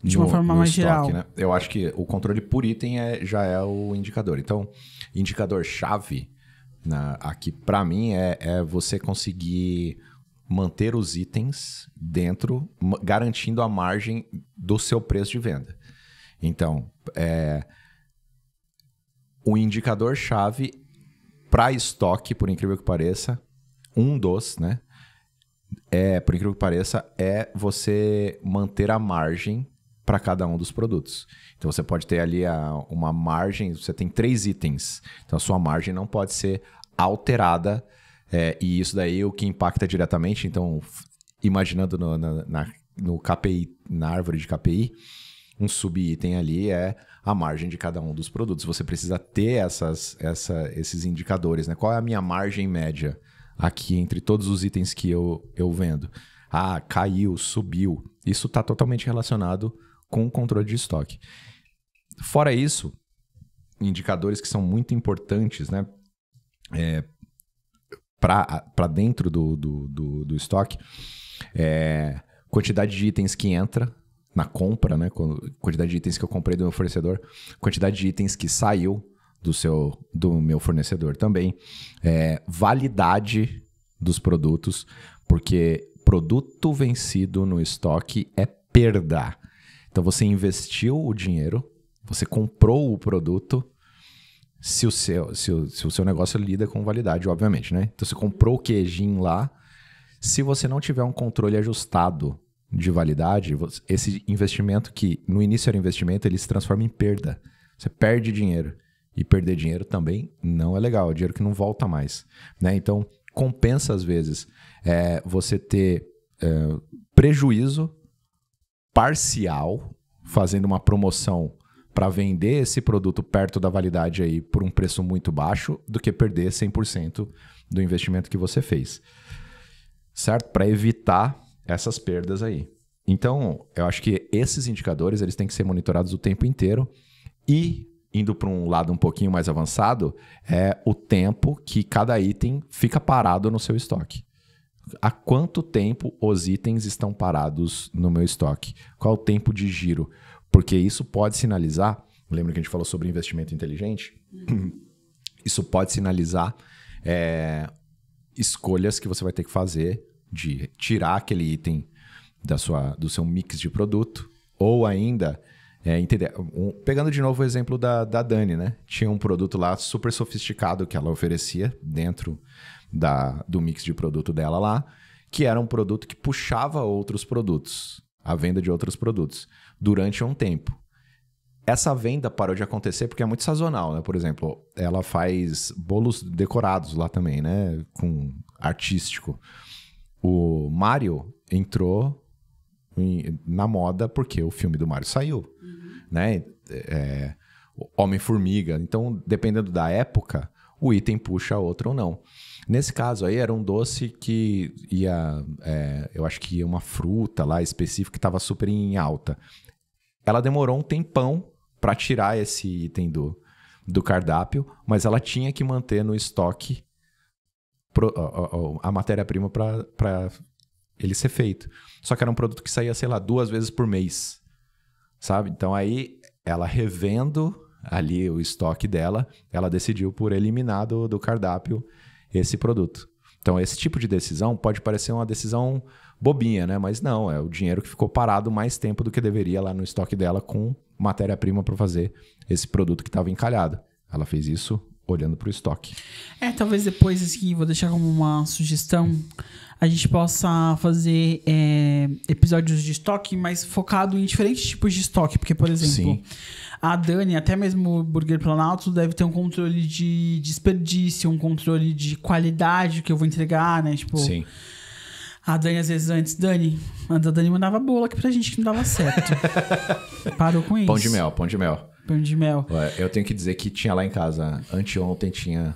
De uma forma mais estoque, geral. Né? Eu acho que o controle por item já é o indicador. Então, indicador-chave aqui para mim é você conseguir manter os itens dentro, garantindo a margem do seu preço de venda. Então, o indicador-chave para estoque, por incrível que pareça, né? Por incrível que pareça, é você manter a margem para cada um dos produtos. Então, você pode ter ali uma margem, você tem 3 itens. Então, a sua margem não pode ser alterada. E isso daí é o que impacta diretamente. Então, imaginando no KPI, na árvore de KPI, um subitem ali é a margem de cada um dos produtos. Você precisa ter esses indicadores, né? Qual é a minha margem média aqui entre todos os itens que eu vendo? Ah, caiu, subiu. Isso está totalmente relacionado com o controle de estoque. Fora isso, indicadores que são muito importantes, né? Para dentro do estoque, quantidade de itens que entra na compra, né? Quantidade de itens que eu comprei do meu fornecedor, quantidade de itens que saiu do meu fornecedor também, validade dos produtos, porque produto vencido no estoque é perda. Então você investiu o dinheiro, você comprou o produto, se o seu negócio lida com validade, obviamente, né? Então você comprou o queijinho lá, se você não tiver um controle ajustado de validade, esse investimento que no início era investimento, ele se transforma em perda. Você perde dinheiro. E perder dinheiro também não é legal, é dinheiro que não volta mais, né? Então, compensa às vezes você ter prejuízo parcial fazendo uma promoção para vender esse produto perto da validade aí por um preço muito baixo do que perder 100% do investimento que você fez, certo? Para evitar essas perdas aí. Então, eu acho que esses indicadores eles têm que ser monitorados o tempo inteiro e indo para um lado um pouquinho mais avançado, é o tempo que cada item fica parado no seu estoque. Há quanto tempo os itens estão parados no meu estoque? Qual o tempo de giro? Porque isso pode sinalizar, lembra que a gente falou sobre investimento inteligente? Isso pode sinalizar escolhas que você vai ter que fazer de tirar aquele item do seu mix de produto ou ainda... entender. Pegando de novo o exemplo da Dani, né? Tinha um produto lá super sofisticado que ela oferecia dentro do mix de produto dela lá, que era um produto que puxava outros produtos, a venda de outros produtos, durante um tempo. Essa venda parou de acontecer porque é muito sazonal, né? Por exemplo, ela faz bolos decorados lá também, né? Com artístico. O Mario entrou na moda porque o filme do Mario saiu. Né? Homem-Formiga. Então, dependendo da época, o item puxa outro ou não. Nesse caso aí, era um doce que ia... eu acho que ia uma fruta lá específica que estava super em alta. Ela demorou um tempão para tirar esse item do cardápio, mas ela tinha que manter no estoque a matéria-prima para ele ser feito. Só que era um produto que saía, sei lá, 2 vezes por mês. Sabe? Então aí, ela revendo ali o estoque dela, ela decidiu por eliminar do cardápio esse produto. Então esse tipo de decisão pode parecer uma decisão bobinha, né? Mas não, é o dinheiro que ficou parado mais tempo do que deveria lá no estoque dela com matéria-prima para fazer esse produto que estava encalhado. Ela fez isso olhando para o estoque. Talvez depois aqui, vou deixar como uma sugestão, a gente possa fazer episódios de estoque, mas focado em diferentes tipos de estoque. Porque, por exemplo, sim, a Dani, até mesmo o Burger Planalto, deve ter um controle de desperdício, um controle de qualidade que eu vou entregar, né? Tipo, sim. A Dani, às vezes, antes a Dani mandava bolo aqui pra gente que não dava certo. Parou com isso. Pão de mel. Pão de mel. Eu tenho que dizer que tinha lá em casa, anteontem tinha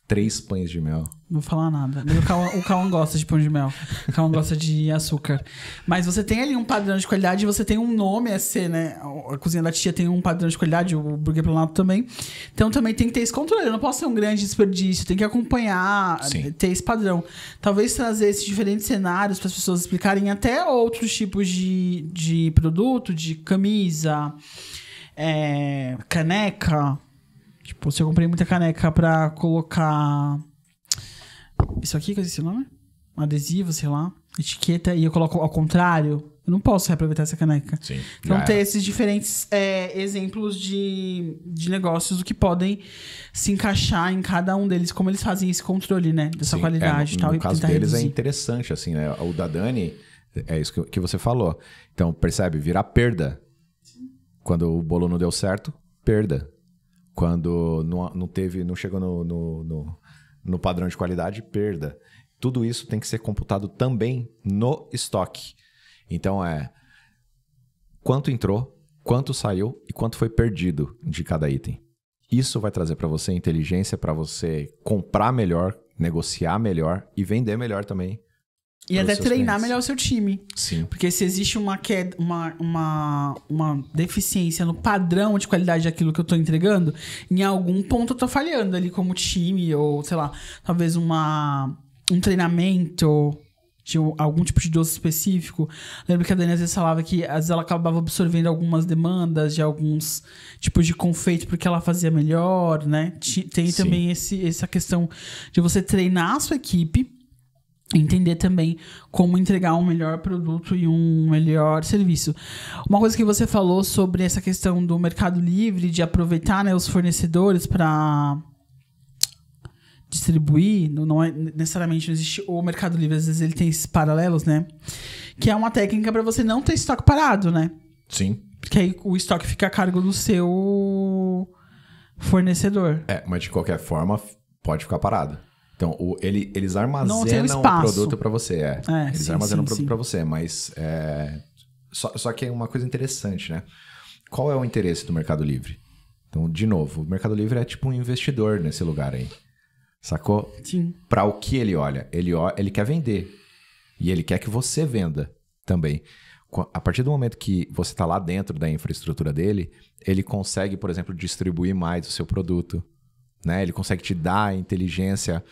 3 pães de mel. Não vou falar nada. Mas o Cauã gosta de pão de mel. O Cauã gosta de açúcar. Mas você tem ali um padrão de qualidade e você tem um nome a ser, né? A cozinha da tia tem um padrão de qualidade, o Burger Planalto também. Então também tem que ter esse controle. Eu não posso ter um grande desperdício, tem que acompanhar, sim, ter esse padrão. Talvez trazer esses diferentes cenários para as pessoas explicarem até outros tipos de produto, de camisa, caneca. Tipo, se eu comprei muita caneca pra colocar isso aqui, que eu esqueci o nome? Um adesivo, sei lá, etiqueta, e eu coloco ao contrário, eu não posso reaproveitar essa caneca. Sim, então ter esses diferentes exemplos de negócios do que podem se encaixar em cada um deles, como eles fazem esse controle, né? Dessa qualidade e tal. No caso deles reduzir. É interessante, assim, né? O da Dani, é isso que você falou. Então, percebe? Virar perda. Quando o bolo não deu certo, perda. Quando não chegou no padrão de qualidade, perda. Tudo isso tem que ser computado também no estoque. Então quanto entrou, quanto saiu e quanto foi perdido de cada item. Isso vai trazer para você inteligência para você comprar melhor, negociar melhor e vender melhor também. E até treinar melhor o seu time. Sim. Porque se existe uma deficiência no padrão de qualidade daquilo que eu tô entregando, em algum ponto eu tô falhando ali como time, ou sei lá, talvez um treinamento de algum tipo de doce específico. Lembro que a Dani às vezes falava que às vezes ela acabava absorvendo algumas demandas de alguns tipos de confeito porque ela fazia melhor, né? Tem também essa questão de você treinar a sua equipe Entender também como entregar um melhor produto e um melhor serviço. Uma coisa que você falou sobre essa questão do Mercado Livre, de aproveitar, né, os fornecedores para distribuir, não é necessariamente, não existe o Mercado Livre, às vezes ele tem esses paralelos, né? Que é uma técnica para você não ter estoque parado, né? Sim. Porque aí o estoque fica a cargo do seu fornecedor. Mas de qualquer forma, pode ficar parado. Então, eles armazenam o produto para você. Eles armazenam o produto para você, mas só que é uma coisa interessante, né? Qual é o interesse do Mercado Livre? Então, de novo, o Mercado Livre é tipo um investidor nesse lugar aí. Sacou? Sim. Para o que ele olha? Ele quer vender. E ele quer que você venda também. A partir do momento que você está lá dentro da infraestrutura dele, ele consegue, por exemplo, distribuir mais o seu produto. Né? Ele consegue te dar a inteligência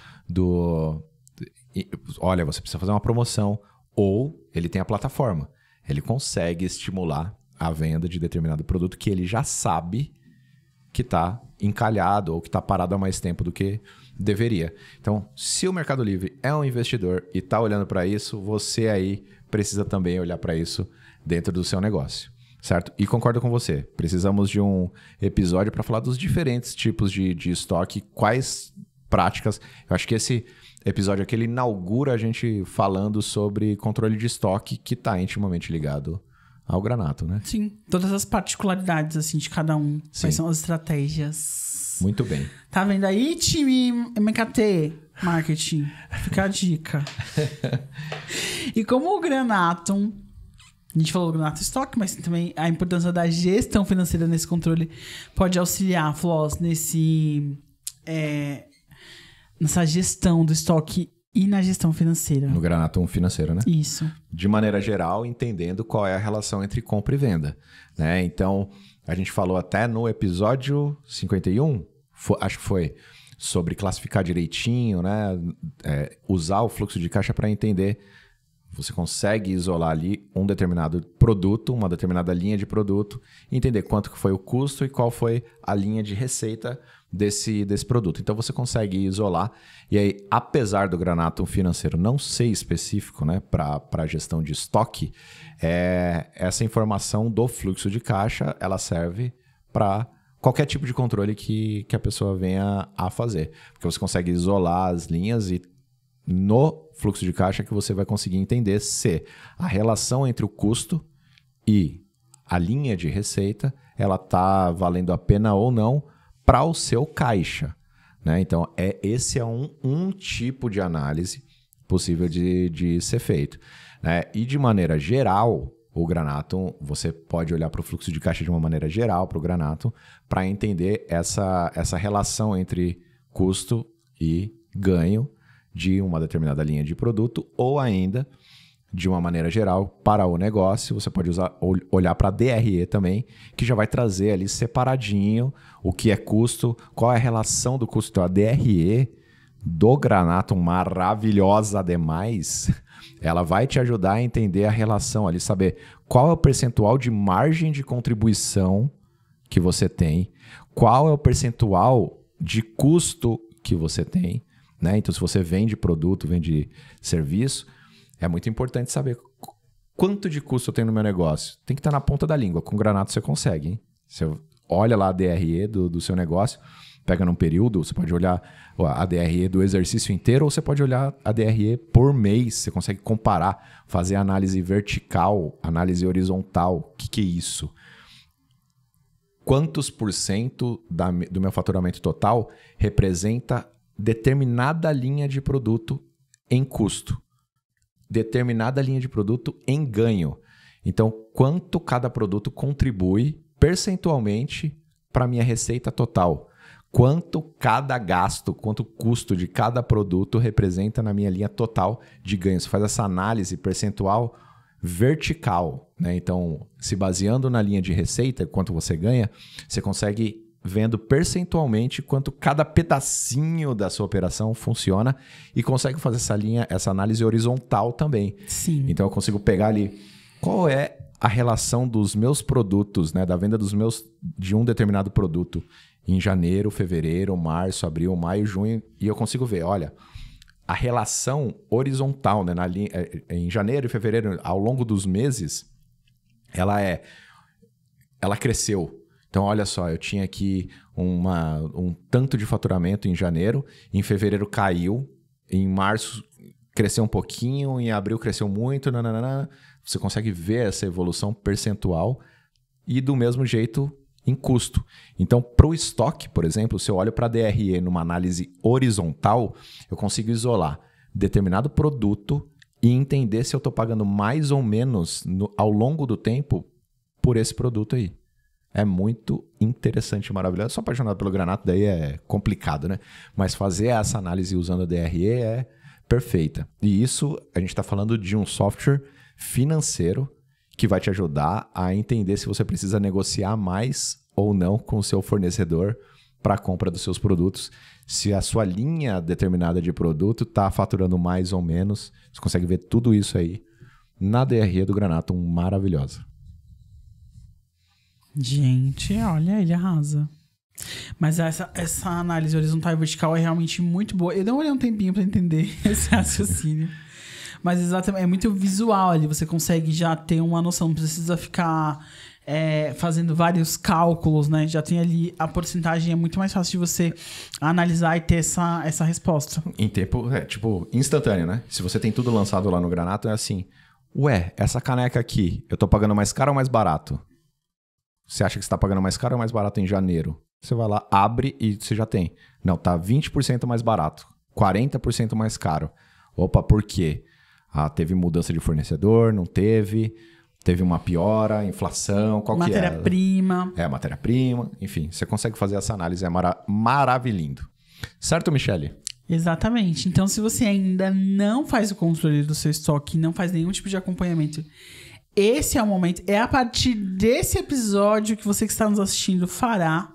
olha, você precisa fazer uma promoção. Ou ele tem a plataforma. Ele consegue estimular a venda de determinado produto que ele já sabe que está encalhado ou que está parado há mais tempo do que deveria. Então, se o Mercado Livre é um investidor e está olhando para isso, você aí precisa também olhar para isso dentro do seu negócio, certo? E concordo com você, precisamos de um episódio para falar dos diferentes tipos de estoque, quais práticas. Eu acho que esse episódio aqui ele inaugura a gente falando sobre controle de estoque, que está intimamente ligado ao Granato, né? Sim, todas as particularidades assim, de cada um. Sim. Quais são as estratégias. Muito bem. Tá vendo aí, time MKT Marketing? Fica a dica. E como o Granato, a gente falou do Granato Stock, mas também a importância da gestão financeira nesse controle pode auxiliar, Floss, nessa gestão do estoque e na gestão financeira. No Granato financeiro, né? Isso. De maneira geral, entendendo qual é a relação entre compra e venda, né? Então, a gente falou até no episódio 51, acho que foi, sobre classificar direitinho, né? Usar o fluxo de caixa para entender. Você consegue isolar ali um determinado produto, uma determinada linha de produto, e entender quanto que foi o custo e qual foi a linha de receita desse produto. Então, você consegue isolar. E aí, apesar do Granato financeiro não ser específico, né, para a gestão de estoque, essa informação do fluxo de caixa, ela serve para qualquer tipo de controle que a pessoa venha a fazer. Porque você consegue isolar as linhas e no fluxo de caixa que você vai conseguir entender se a relação entre o custo e a linha de receita, ela está valendo a pena ou não para o seu caixa, né? Então, esse é um tipo de análise possível de ser feito, né? E de maneira geral, o Granato, você pode olhar para o fluxo de caixa de uma maneira geral para o Granato para entender essa relação entre custo e ganho de uma determinada linha de produto, ou ainda, de uma maneira geral, para o negócio. Você pode olhar para a DRE também, que já vai trazer ali separadinho o que é custo, qual é a relação do custo. Então, a DRE do Granato, maravilhosa demais, ela vai te ajudar a entender a relação ali, saber qual é o percentual de margem de contribuição que você tem, qual é o percentual de custo que você tem, né? Então, se você vende produto, vende serviço, é muito importante saber quanto de custo eu tenho no meu negócio. Tem que estar na ponta da língua. Com o Granato você consegue, hein? Você olha lá a DRE do seu negócio, pega num período, você pode olhar a DRE do exercício inteiro ou você pode olhar a DRE por mês. Você consegue comparar, fazer análise vertical, análise horizontal. O que é isso? Quantos % do meu faturamento total representa determinada linha de produto em custo? Determinada linha de produto em ganho. Então, quanto cada produto contribui percentualmente para a minha receita total? Quanto cada gasto, quanto o custo de cada produto representa na minha linha total de ganho? Você faz essa análise percentual vertical, né? Então, se baseando na linha de receita, quanto você ganha, você consegue vendo percentualmente quanto cada pedacinho da sua operação funciona e consegue fazer essa análise horizontal também. Sim. Então eu consigo pegar ali qual é a relação dos meus produtos, né, da venda de um determinado produto em janeiro, fevereiro, março, abril, maio, junho, e eu consigo ver, olha, a relação horizontal, né? Em janeiro e fevereiro, ao longo dos meses, ela cresceu. Então, olha só, eu tinha aqui um tanto de faturamento em janeiro, em fevereiro caiu, em março cresceu um pouquinho, em abril cresceu muito, nananana. Você consegue ver essa evolução percentual e do mesmo jeito em custo. Então, para o estoque, por exemplo, se eu olho para a DRE numa análise horizontal, eu consigo isolar determinado produto e entender se eu estou pagando mais ou menos ao longo do tempo por esse produto aí. É muito interessante e maravilhoso. Sou apaixonado pelo Granato, daí é complicado, né? Mas fazer essa análise usando a DRE é perfeita. E isso, a gente está falando de um software financeiro que vai te ajudar a entender se você precisa negociar mais ou não com o seu fornecedor para a compra dos seus produtos. Se a sua linha determinada de produto está faturando mais ou menos, você consegue ver tudo isso aí na DRE do Granato, maravilhosa. Gente, olha, ele arrasa. Mas essa análise horizontal e vertical é realmente muito boa. Eu demorei um tempinho para entender esse raciocínio. Mas exatamente, é muito visual ali. Você consegue já ter uma noção. Não precisa ficar fazendo vários cálculos, né? Já tem ali a porcentagem. É muito mais fácil de você analisar e ter essa resposta. Em tempo, instantâneo, né? Se você tem tudo lançado lá no Granato, é assim. Ué, essa caneca aqui, eu tô pagando mais caro ou mais barato? Você acha que você tá pagando mais caro ou mais barato em janeiro? Você vai lá, abre e você já tem. Não, tá 20% mais barato, 40% mais caro. Opa, por quê? Teve mudança de fornecedor, não teve? Teve uma piora, inflação, qual que é? Matéria-prima. Matéria-prima. Enfim, você consegue fazer essa análise, é maravilhoso. Certo, Michele? Exatamente. Então, se você ainda não faz o controle do seu estoque, não faz nenhum tipo de acompanhamento, esse é o momento. É a partir desse episódio que você que está nos assistindo fará.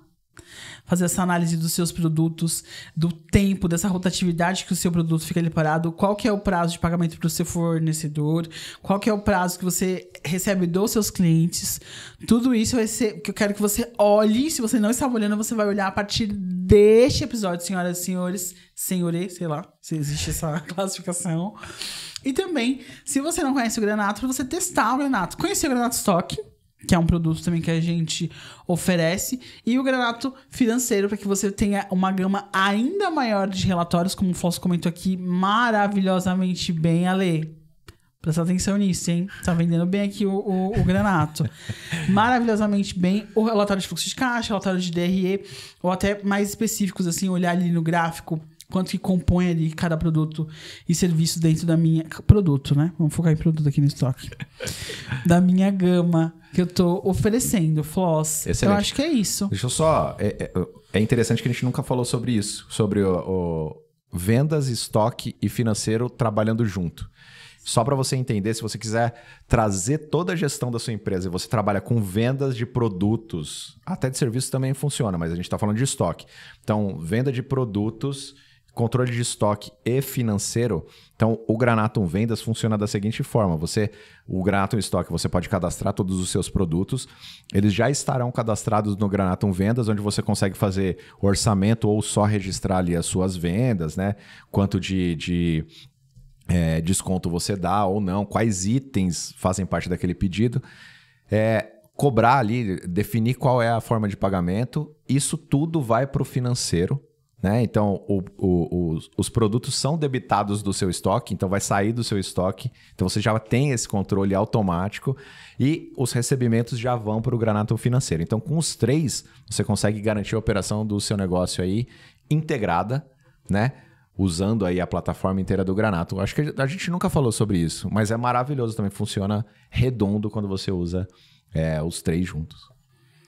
Fazer essa análise dos seus produtos, do tempo, dessa rotatividade que o seu produto fica ali parado, qual que é o prazo de pagamento para o seu fornecedor, qual que é o prazo que você recebe dos seus clientes. Tudo isso vai ser que eu quero que você olhe. Se você não estava olhando, você vai olhar a partir deste episódio, senhoras e senhores, senhorê, sei lá, se existe essa classificação. E também, se você não conhece o Granato, para você testar o Granato. Conhecer o Granato Stock, que é um produto também que a gente oferece, e o Granato Financeiro, para que você tenha uma gama ainda maior de relatórios, como o Fausto comentou aqui, maravilhosamente bem, Ale. Presta atenção nisso, hein? Tá vendendo bem aqui o Granato. Maravilhosamente bem o relatório de fluxo de caixa, relatório de DRE, ou até mais específicos, assim, olhar ali no gráfico, quanto que compõe ali cada produto e serviço dentro da minha... Produto, né? Vamos focar em produto aqui no estoque. Da minha gama que eu tô oferecendo, Floss. Excelente. Eu acho que é isso. Deixa eu só... É interessante que a gente nunca falou sobre isso. Sobre vendas, estoque e financeiro trabalhando junto. Só para você entender, se você quiser trazer toda a gestão da sua empresa e você trabalha com vendas de produtos, até de serviços também funciona, mas a gente está falando de estoque. Então, venda de produtos... Controle de estoque e financeiro. Então, o Granatum Vendas funciona da seguinte forma. O Granatum Estoque, você pode cadastrar todos os seus produtos. Eles já estarão cadastrados no Granatum Vendas, onde você consegue fazer orçamento ou só registrar ali as suas vendas, né? Quanto de desconto você dá ou não, quais itens fazem parte daquele pedido. Cobrar ali, definir qual é a forma de pagamento. Isso tudo vai para o financeiro. Né? Então, os produtos são debitados do seu estoque, então vai sair do seu estoque. Então, você já tem esse controle automático e os recebimentos já vão para o Granatum Financeiro. Então, com os três, você consegue garantir a operação do seu negócio aí integrada, né? Usando aí a plataforma inteira do Granatum. Acho que a gente nunca falou sobre isso, mas é maravilhoso também. Funciona redondo quando você usa os três juntos.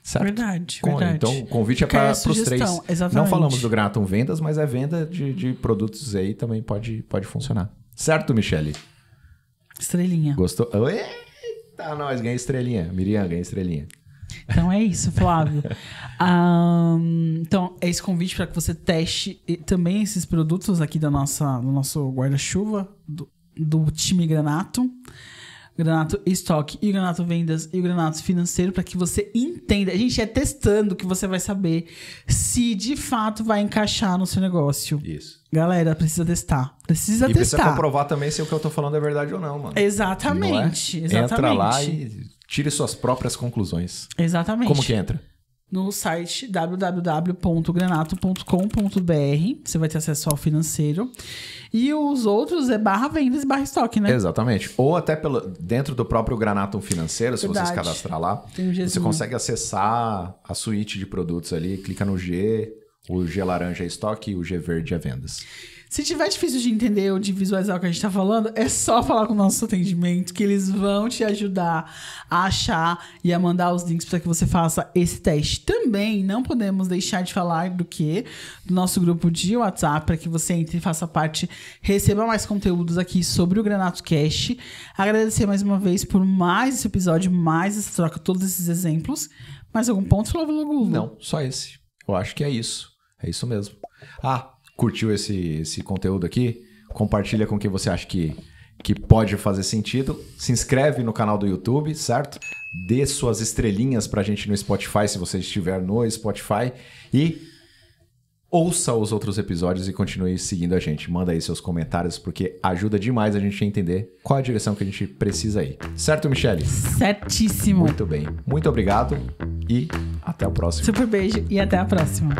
Certo? Verdade. Então, o convite é para os três. Exatamente. Não falamos do Granatum Vendas, mas é venda de produtos aí também pode funcionar. Certo, Michele? Estrelinha. Gostou? Eita, nós ganhei estrelinha. Miriam ganhei estrelinha. Então é isso, Flávio. Então, é esse convite para que você teste também esses produtos aqui do nosso guarda-chuva, do time Granatum. Granato Estoque e o Granato Vendas e o Granato Financeiro para que você entenda. A gente é testando que você vai saber se de fato vai encaixar no seu negócio. Isso. Galera, precisa testar. Precisa testar. Precisa comprovar também se o que eu tô falando é verdade ou não, mano. Exatamente. Não é? Entra lá e tire suas próprias conclusões. Exatamente. Como que entra? No site www.granato.com.br. Você vai ter acesso ao financeiro. E os outros é /vendas e /estoque, né? Exatamente. Ou até dentro do próprio Granato Financeiro, se você se cadastrar lá, você consegue acessar a suíte de produtos ali, clica no G, o G laranja é estoque e o G verde é vendas. Se tiver difícil de entender ou de visualizar o que a gente tá falando, é só falar com o nosso atendimento, que eles vão te ajudar a achar e a mandar os links para que você faça esse teste. Também não podemos deixar de falar do nosso grupo de WhatsApp, para que você entre e faça parte, receba mais conteúdos aqui sobre o Granato Cash. Agradecer mais uma vez por mais esse episódio, mais essa troca, todos esses exemplos. Mais algum ponto, Flávio Logulo? Não, só esse. Eu acho que é isso. É isso mesmo. Curtiu esse conteúdo aqui? Compartilha com quem você acha que pode fazer sentido. Se inscreve no canal do YouTube, certo? Dê suas estrelinhas pra gente no Spotify, se você estiver no Spotify. E ouça os outros episódios e continue seguindo a gente. Manda aí seus comentários, porque ajuda demais a gente a entender qual a direção que a gente precisa ir. Certo, Michele? Certíssimo. Muito bem. Muito obrigado e até o próximo. Super beijo e até a próxima.